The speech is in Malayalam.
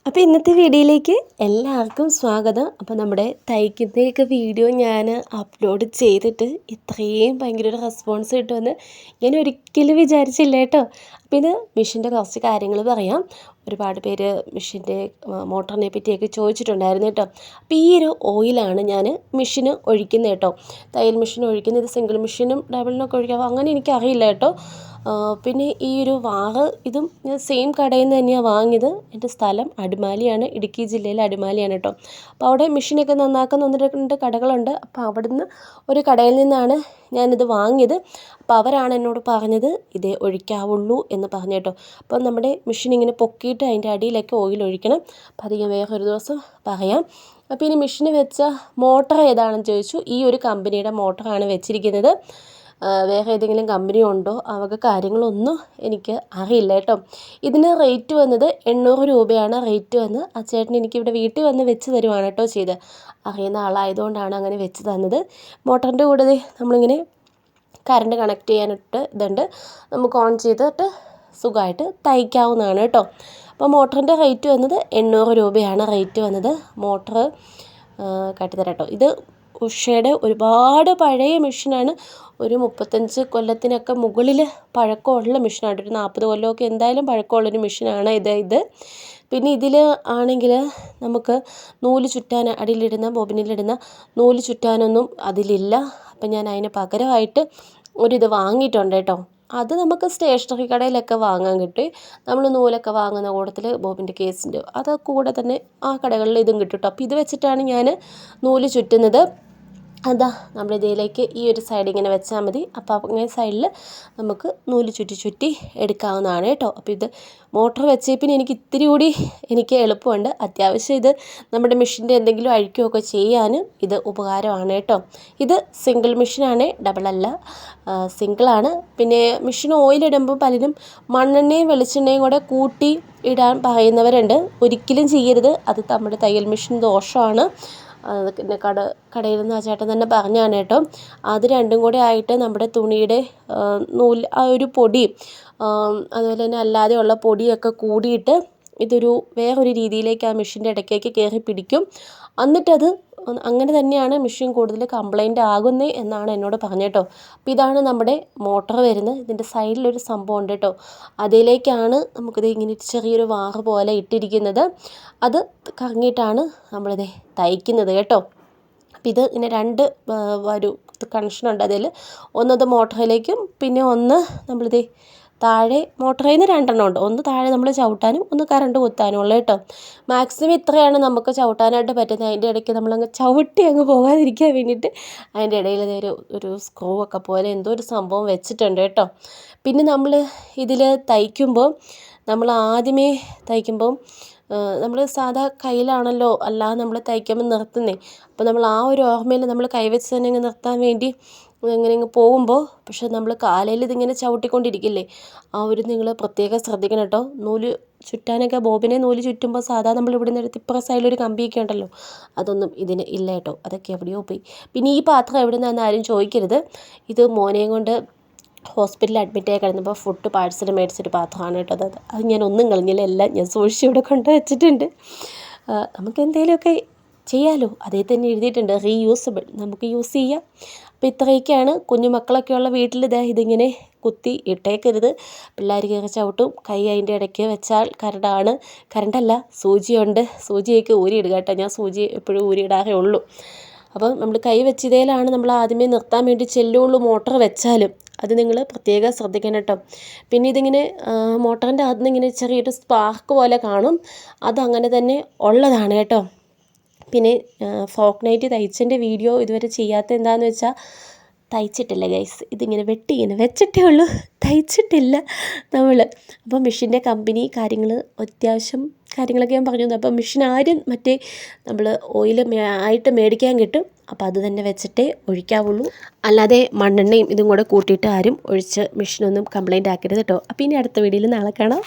അപ്പോൾ ഇന്നത്തെ വീഡിയോയിലേക്ക് എല്ലാവർക്കും സ്വാഗതം. അപ്പോൾ നമ്മുടെ തയ്ക്കുന്നതൊക്കെ വീഡിയോ ഞാൻ അപ്ലോഡ് ചെയ്തിട്ട് ഇത്രയും ഭയങ്കര ഒരു റെസ്പോൺസ് കിട്ടുമെന്ന് ഞാൻ ഒരിക്കലും വിചാരിച്ചില്ല കേട്ടോ. അപ്പോൾ ഇത് മെഷീൻ്റെ കുറച്ച് കാര്യങ്ങൾ പറയാം. ഒരുപാട് പേര് മെഷീൻ്റെ മോട്ടറിനെ പറ്റിയൊക്കെ ചോദിച്ചിട്ടുണ്ടായിരുന്നു കേട്ടോ. അപ്പോൾ ഈ ഒരു ഓയിലാണ് ഞാൻ മെഷീന് ഒഴിക്കുന്നത് കേട്ടോ. തയ്യൽ മെഷീൻ ഒഴിക്കുന്നത്. ഇത് സിംഗിൾ മെഷീനും ഡബിളിനൊക്കെ ഒഴിക്കാമോ അങ്ങനെ എനിക്കറിയില്ല കേട്ടോ. പിന്നെ ഈ ഒരു വാറ് ഇതും ഞാൻ സെയിം കടയിൽ നിന്ന് തന്നെയാണ് വാങ്ങിയത്. എൻ്റെ സ്ഥലം അടിമാലിയാണ്, ഇടുക്കി ജില്ലയിലെ അടിമാലിയാണ് കേട്ടോ. അപ്പോൾ അവിടെ മെഷീനൊക്കെ നന്നാക്കുന്ന 1-2 കടകളുണ്ട്. അപ്പോൾ അവിടുന്ന് ഒരു കടയിൽ നിന്നാണ് ഞാനിത് വാങ്ങിയത്. അപ്പോൾ അവരാണ് എന്നോട് പറഞ്ഞത് ഇതേ ഒഴിക്കാവുള്ളൂ എന്ന് പറഞ്ഞു കേട്ടോ. അപ്പോൾ നമ്മുടെ മെഷീൻ ഇങ്ങനെ പൊക്കിയിട്ട് അതിൻ്റെ അടിയിലൊക്കെ ഓയിൽ ഒഴിക്കണം. അപ്പോൾ അത് ഞാൻ വേറൊരു ദിവസം പറയാം. അപ്പോൾ ഇനി മെഷീന് വെച്ച മോട്ടർ ഏതാണെന്ന് ചോദിച്ചു. ഈ ഒരു കമ്പനിയുടെ മോട്ടറാണ് വെച്ചിരിക്കുന്നത്. വേറെ ഏതെങ്കിലും കമ്പനി ഉണ്ടോ അവർക്ക് കാര്യങ്ങളൊന്നും എനിക്ക് അറിയില്ല കേട്ടോ. ഇതിന് റേറ്റ് വന്നത് 800 രൂപയാണ് റേറ്റ് വന്ന്. ആ ചേട്ടൻ എനിക്കിവിടെ വീട്ടിൽ വന്ന് വെച്ച് തരുവാണ് കേട്ടോ ചെയ്ത്. അറിയുന്ന ആളായതുകൊണ്ടാണ് അങ്ങനെ വെച്ച് തന്നത്. മോട്ടറിൻ്റെ കൂടെ നമ്മളിങ്ങനെ കറണ്ട് കണക്ട് ചെയ്യാനിട്ട് ഇതുണ്ട്. നമുക്ക് ഓൺ ചെയ്തിട്ട് സുഖമായിട്ട് തയ്ക്കാവുന്നതാണ് കേട്ടോ. അപ്പോൾ മോട്ടറിൻ്റെ റേറ്റ് വന്നത് 800 രൂപയാണ് റേറ്റ് വന്നത്. മോട്ടർ കാട്ടിത്തരാം കേട്ടോ. ഇത് ഉഷയുടെ ഒരുപാട് പഴയ മെഷീനാണ്. ഒരു 35 കൊല്ലത്തിനൊക്കെ മുകളിൽ പഴക്കമുള്ള മെഷീനാണ്. ഒരു 40 കൊല്ലമൊക്കെ എന്തായാലും പഴക്കമുള്ളൊരു മെഷീനാണ് ഇത്. പിന്നെ ഇതിൽ ആണെങ്കിൽ നമുക്ക് നൂല് ചുറ്റാൻ അടിയിലിടുന്ന ബോബിനിലിടുന്ന നൂല് ചുറ്റാനൊന്നും അതിലില്ല. അപ്പം ഞാൻ അതിന് പകരമായിട്ട് ഒരിത് വാങ്ങിയിട്ടുണ്ട് കേട്ടോ. അത് നമുക്ക് സ്റ്റേഷനറി കടയിലൊക്കെ വാങ്ങാൻ കിട്ടും. നമ്മൾ നൂലൊക്കെ വാങ്ങുന്ന കൂട്ടത്തിൽ ബോബിൻ്റെ കേസിൻ്റെ അത് കൂടെ തന്നെ ആ കടകളിൽ ഇതും കിട്ടും കേട്ടോ. അപ്പോൾ ഇത് വെച്ചിട്ടാണ് ഞാൻ നൂല് ചുറ്റുന്നത്. അതാ നമ്മുടെ ഇതിലേക്ക് ഈ ഒരു സൈഡ് ഇങ്ങനെ വെച്ചാൽ മതി. അപ്പോൾ അങ്ങനെ സൈഡിൽ നമുക്ക് നൂല് ചുറ്റി എടുക്കാവുന്നതാണ് കേട്ടോ. അപ്പോൾ ഇത് മോട്ടർ വെച്ചേ പിന്നെ ഇത്തിരി കൂടി എളുപ്പമുണ്ട്. അത്യാവശ്യം ഇത് നമ്മുടെ മെഷീൻ്റെ എന്തെങ്കിലും അഴിക്കുകയൊക്കെ ചെയ്യാൻ ഇത് ഉപകാരമാണ് കേട്ടോ. ഇത് സിംഗിൾ മെഷീനാണ്, ഡബിൾ അല്ല, സിംഗിളാണ്. പിന്നെ മെഷീൻ ഓയിലിടുമ്പോൾ പലരും മണ്ണെണ്ണയും വെളിച്ചെണ്ണയും കൂടെ കൂട്ടി ഇടാൻ പറയുന്നവരുണ്ട്. ഒരിക്കലും ചെയ്യരുത്. അത് നമ്മുടെ തയ്യൽ മെഷീൻ ദോഷമാണ്. പിന്നെ കടയിൽ നിന്ന് ആ ചേട്ടൻ തന്നെ പറഞ്ഞാണ് കേട്ടോ. അത് രണ്ടും കൂടെ ആയിട്ട് നമ്മുടെ തുണിയുടെ നൂല് ആ ഒരു പൊടി അതുപോലെ തന്നെ അല്ലാതെയുള്ള പൊടിയൊക്കെ കൂടിയിട്ട് ഇതൊരു വേറൊരു രീതിയിലേക്ക് ആ മെഷീൻ്റെ ഇടയ്ക്കേക്ക് കയറി പിടിക്കും. എന്നിട്ടത് അങ്ങനെ തന്നെയാണ് മെഷീൻ കൂടുതൽ കംപ്ലൈൻ്റ് ആകുന്നത് എന്നാണ് എന്നോട് പറഞ്ഞത് കേട്ടോ. അപ്പോൾ ഇതാണ് നമ്മുടെ മോട്ടർ വരുന്നത്. ഇതിൻ്റെ സൈഡിലൊരു സംഭവം ഉണ്ട് കേട്ടോ. അതിലേക്കാണ് നമുക്കിത് ഇങ്ങനെ ചെറിയൊരു വാറ് പോലെ ഇട്ടിരിക്കുന്നത്. അത് കറങ്ങിയിട്ടാണ് നമ്മളിത് തയ്ക്കുന്നത് കേട്ടോ. അപ്പോൾ ഇത് ഇങ്ങനെ 2 ഒരു കണക്ഷനുണ്ട് അതിൽ. ഒന്നത് മോട്ടറിലേക്കും പിന്നെ ഒന്ന് നമ്മളിത് താഴെ മോട്ടറിൽ നിന്ന് 2 എണ്ണം ഉണ്ട്. ഒന്ന് താഴെ നമ്മൾ ചവിട്ടാനും ഒന്ന് കറണ്ട് കുത്താനും ഉള്ളത് കേട്ടോ. മാക്സിമം ഇത്രയാണ് നമുക്ക് ചവിട്ടാനായിട്ട് പറ്റുന്നത്. അതിൻ്റെ ഇടയ്ക്ക് നമ്മളങ്ങ് ചവിട്ടി അങ്ങ് പോകാതിരിക്കാൻ വേണ്ടിയിട്ട് അതിൻ്റെ ഇടയിൽ ഒരു സ്ക്രൂ ഒക്കെ പോലെ എന്തോ ഒരു സംഭവം വെച്ചിട്ടുണ്ട് കേട്ടോ. പിന്നെ നമ്മൾ ഇതിൽ തയ്ക്കുമ്പോൾ നമ്മൾ ആദ്യമേ തയ്ക്കുമ്പം നമ്മൾ സാധാ കയ്യിലാണല്ലോ അല്ലാതെ നമ്മൾ തയ്ക്കുമ്പോൾ നിർത്തുന്നത്. അപ്പോൾ നമ്മൾ ആ ഒരു ഓർമ്മയിൽ നമ്മൾ കൈവച്ച് തന്നെ അങ്ങ് നിർത്താൻ വേണ്ടി ഇങ്ങനെ പോകുമ്പോൾ പക്ഷെ നമ്മൾ കാലയിൽ ഇതിങ്ങനെ ചവിട്ടിക്കൊണ്ടിരിക്കില്ലേ, ആ ഒരു നിങ്ങൾ പ്രത്യേകം ശ്രദ്ധിക്കണം കേട്ടോ. നൂല് ചുറ്റാനൊക്കെ ബോബിനെ നൂല് ചുറ്റുമ്പോൾ സാധാ നമ്മൾ ഇവിടെ നിന്ന് എടുത്ത് ഇപ്പുറ സൈഡിലൊരു കമ്പിയൊക്കെ ഉണ്ടല്ലോ, അതൊന്നും ഇതിന് ഇല്ല കേട്ടോ. അതൊക്കെ എവിടെയോ പോയി. പിന്നെ ഈ പാത്രം എവിടെ നിന്നാണെന്ന് ആരും ചോദിക്കരുത്. ഇത് മോനെയും കൊണ്ട് ഹോസ്പിറ്റലിൽ അഡ്മിറ്റായി കിടന്നപ്പോൾ ഫുഡ് പാഴ്സൽ മേടിച്ചൊരു പാത്രമാണ് കേട്ടോ. അത് ഞാൻ ഒന്നും കളഞ്ഞില്ല, എല്ലാം ഞാൻ സൂക്ഷിച്ച് ഇവിടെ കൊണ്ട് വെച്ചിട്ടുണ്ട്. നമുക്ക് എന്തെങ്കിലുമൊക്കെ ചെയ്യാമല്ലോ. അതേ തന്നെ എഴുതിയിട്ടുണ്ട് റീയൂസബിൾ, നമുക്ക് യൂസ് ചെയ്യാം. അപ്പോൾ ഇത്രയൊക്കെയാണ്. കുഞ്ഞു മക്കളൊക്കെ ഉള്ള വീട്ടിൽ ഇതിങ്ങനെ കുത്തി ഇട്ടേക്കരുത്. പിള്ളേർ കയറി ചവിട്ടും. കൈ അതിൻ്റെ ഇടയ്ക്ക് വെച്ചാൽ കരണ്ടല്ല, സൂചിയുണ്ട്. സൂചിയൊക്കെ ഊരിയിടുക കേട്ടോ. ഞാൻ സൂചി എപ്പോഴും ഊരിയിടാറേ ഉള്ളൂ. അപ്പം നമ്മൾ കൈ വെച്ചതേലാണ് നമ്മൾ ആദ്യമേ നിർത്താൻ വേണ്ടി ചെല്ലുള്ളൂ. മോട്ടർ വെച്ചാലും അത് നിങ്ങൾ പ്രത്യേകം ശ്രദ്ധിക്കണം കേട്ടോ. പിന്നെ ഇതിങ്ങനെ മോട്ടറിൻ്റെ അകത്ത് നിന്ന് ഇങ്ങനെ ചെറിയൊരു സ്പാർക്ക് പോലെ കാണും. അതങ്ങനെ തന്നെ ഉള്ളതാണ് കേട്ടോ. പിന്നെ ഫ്രോക്ക് നൈറ്റ് തയ്ച്ചതിൻ്റെ വീഡിയോ ഇതുവരെ ചെയ്യാത്ത എന്താണെന്ന് വെച്ചാൽ തയ്ച്ചിട്ടില്ല ഗൈസ്. ഇതിങ്ങനെ ഇങ്ങനെ വെച്ചിട്ടേ ഉള്ളൂ, തയ്ച്ചിട്ടില്ല നമ്മൾ. അപ്പോൾ മെഷീൻ്റെ കമ്പനി കാര്യങ്ങൾ അത്യാവശ്യം കാര്യങ്ങളൊക്കെ ഞാൻ പറഞ്ഞു. അപ്പോൾ മെഷീൻ ആരും മറ്റേ നമ്മൾ ഓയിൽ ആയിട്ട് മേടിക്കാൻ കിട്ടും. അപ്പോൾ അത് തന്നെ വെച്ചിട്ടേ ഒഴിക്കാവുള്ളൂ. അല്ലാതെ മണ്ണെണ്ണയും ഇതും കൂടെ കൂട്ടിയിട്ട് ആരും ഒഴിച്ച് മെഷീനൊന്നും കംപ്ലൈൻ്റ് ആക്കരുത് കേട്ടോ. അപ്പോൾ ഇനി അടുത്ത വീഡിയോയിൽ നാളെ കാണാം.